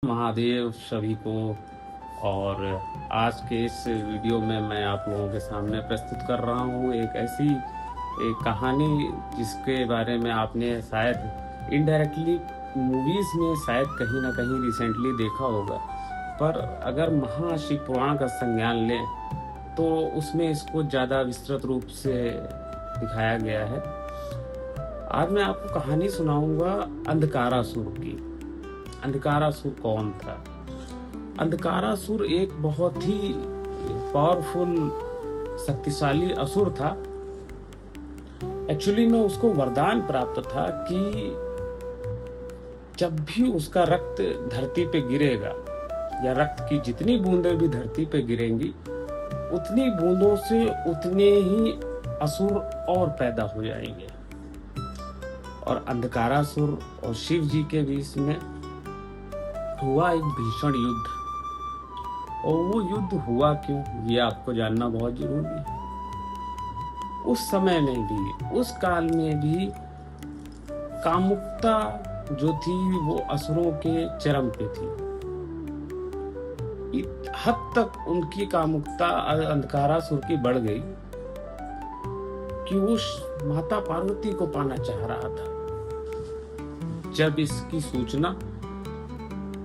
महादेव सभी को। और आज के इस वीडियो में मैं आप लोगों के सामने प्रस्तुत कर रहा हूँ एक ऐसी एक कहानी जिसके बारे में आपने शायद इनडायरेक्टली मूवीज में शायद कहीं ना कहीं रिसेंटली देखा होगा, पर अगर महाशिव पुराण का संज्ञान लें तो उसमें इसको ज़्यादा विस्तृत रूप से दिखाया गया है। आज मैं आपको कहानी सुनाऊंगा अंधकारासुर की। अंधकारासुर कौन था? अंधकारासुर एक बहुत ही पावरफुल शक्तिशाली असुर था। एक्चुअली में उसको वरदान प्राप्त था कि जब भी उसका रक्त धरती पे गिरेगा या रक्त की जितनी बूंदें भी धरती पे गिरेंगी, उतनी बूंदों से उतने ही असुर और पैदा हो जाएंगे। और अंधकारासुर और शिव जी के बीच में हुआ एक भीषण युद्ध। और वो युद्ध हुआ क्यों, ये आपको जानना बहुत जरूरी है। उस समय में भी, उस काल में भी कामुकता जो थी वो असुरों के चरम पे थी। हद तक उनकी कामुकता अंधकारासुर की बढ़ गई कि वो माता पार्वती को पाना चाह रहा था। जब इसकी सूचना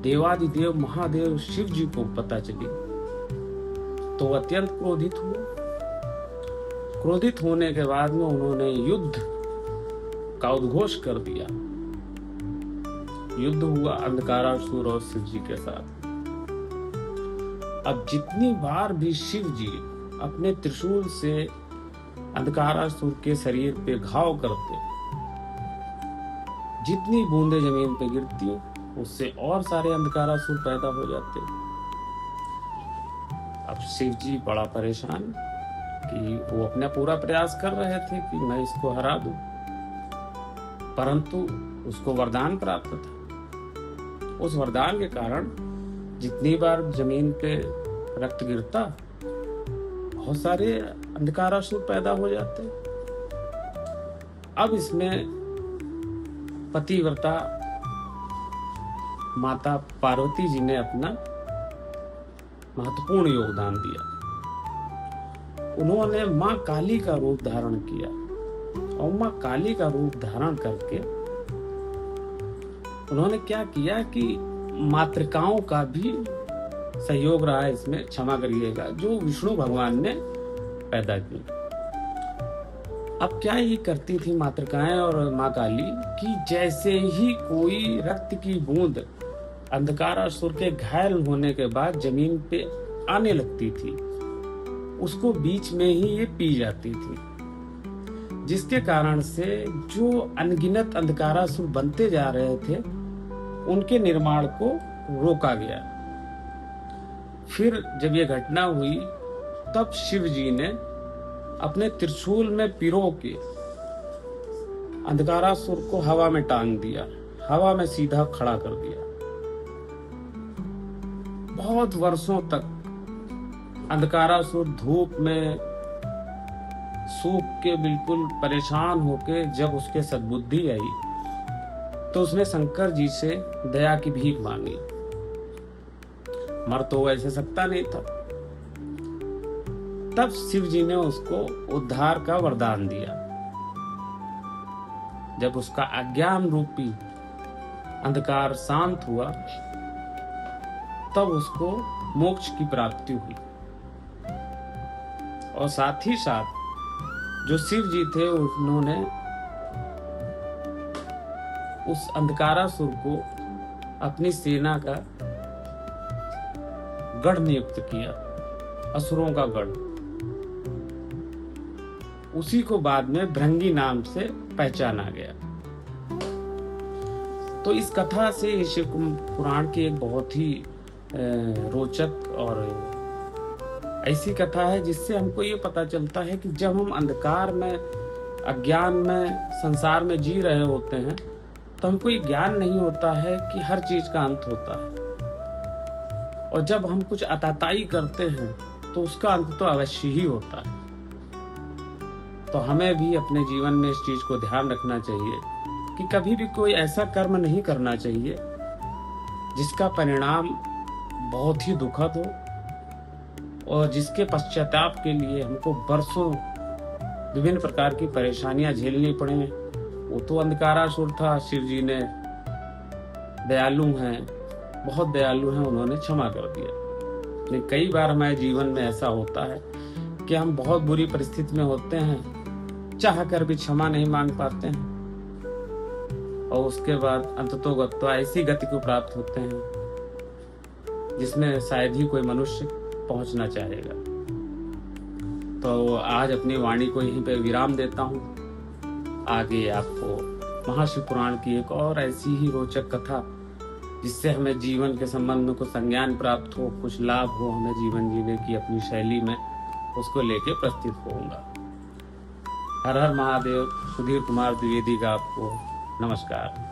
देवादिदेव महादेव शिव जी को पता चली तो अत्यंत क्रोधित हुए। क्रोधित होने के बाद में उन्होंने युद्ध का उद्घोष कर दिया। युद्ध हुआ अंधकारासुर और शिव जी के साथ। अब जितनी बार भी शिव जी अपने त्रिशूल से अंधकारासुर के शरीर पे घाव करते, जितनी बूंदें जमीन पे गिरती उससे और सारे अंधकारासुर पैदा हो जाते। अब शिव जी बड़ा परेशान कि वो अपना पूरा प्रयास कर रहे थे कि मैं इसको हरा दूं, परंतु उसको वरदान प्राप्त था। उस वरदान के कारण जितनी बार जमीन पे रक्त गिरता, बहुत सारे अंधकारासुर पैदा हो जाते। अब इसमें पतिव्रता माता पार्वती जी ने अपना महत्वपूर्ण योगदान दिया। उन्होंने मां काली का रूप धारण किया और मां काली का रूप धारण करके उन्होंने क्या किया कि मातृकाओं का भी सहयोग रहा इसमें, क्षमा करिएगा, जो विष्णु भगवान ने पैदा की। अब क्या ये करती थी मातृकाएं और मां काली कि जैसे ही कोई रक्त की बूंद अंधकारासुर के घायल होने के बाद जमीन पे आने लगती थी, उसको बीच में ही ये पी जाती थी, जिसके कारण से जो अनगिनत अंधकारासुर बनते जा रहे थे उनके निर्माण को रोका गया। फिर जब ये घटना हुई तब शिव जी ने अपने त्रिशूल में पिरो के अंधकारासुर को हवा में टांग दिया, हवा में सीधा खड़ा कर दिया। बहुत वर्षों तक अंधकारासुर धूप में सूख के बिल्कुल परेशान होके जब उसके सद्बुद्धि आई तो उसने शंकर जी से दया की भीख मांगी। मर तो ऐसे सकता नहीं था। तब शिव जी ने उसको उद्धार का वरदान दिया। जब उसका अज्ञान रूपी अंधकार शांत हुआ तब उसको मोक्ष की प्राप्ति हुई। और साथ ही साथ जो शिव जी थे उन्होंने उस अंधकारासुर को अपनी सेना का गढ़ नियुक्त किया, असुरों का गढ़। उसी को बाद में भृंगी नाम से पहचाना गया। तो इस कथा से शिव पुराण की एक बहुत ही रोचक और ऐसी कथा है जिससे हमको ये पता चलता है कि जब हम अंधकार में, अज्ञान में, संसार में जी रहे होते हैं तो हमको ये ज्ञान नहीं होता है कि हर चीज का अंत होता है। और जब हम कुछ अताताई करते हैं तो उसका अंत तो अवश्य ही होता है। तो हमें भी अपने जीवन में इस चीज को ध्यान रखना चाहिए कि कभी भी कोई ऐसा कर्म नहीं करना चाहिए जिसका परिणाम बहुत ही दुखद हो और जिसके पश्चाताप के लिए हमको बरसों विभिन्न प्रकार की परेशानियां झेलनी पड़े। वो तो अंधकारासुर था, शिव जी ने दयालु हैं, बहुत दयालु हैं, उन्होंने क्षमा कर दिया। लेकिन कई बार हमारे जीवन में ऐसा होता है कि हम बहुत बुरी परिस्थिति में होते हैं, चाह कर भी क्षमा नहीं मांग पाते हैं और उसके बाद अंततोगत्वा ऐसी गति को प्राप्त होते हैं जिसमें शायद ही कोई मनुष्य पहुंचना चाहेगा। तो आज अपनी वाणी को यहीं पे विराम देता हूँ। आगे आपको महाशिव पुराण की एक और ऐसी ही रोचक कथा, जिससे हमें जीवन के संबंध में कुछ संज्ञान प्राप्त हो, कुछ लाभ हो हमें जीवन जीने की अपनी शैली में, उसको लेके प्रस्तुत होऊंगा। हर हर महादेव। सुधीर कुमार द्विवेदी का आपको नमस्कार।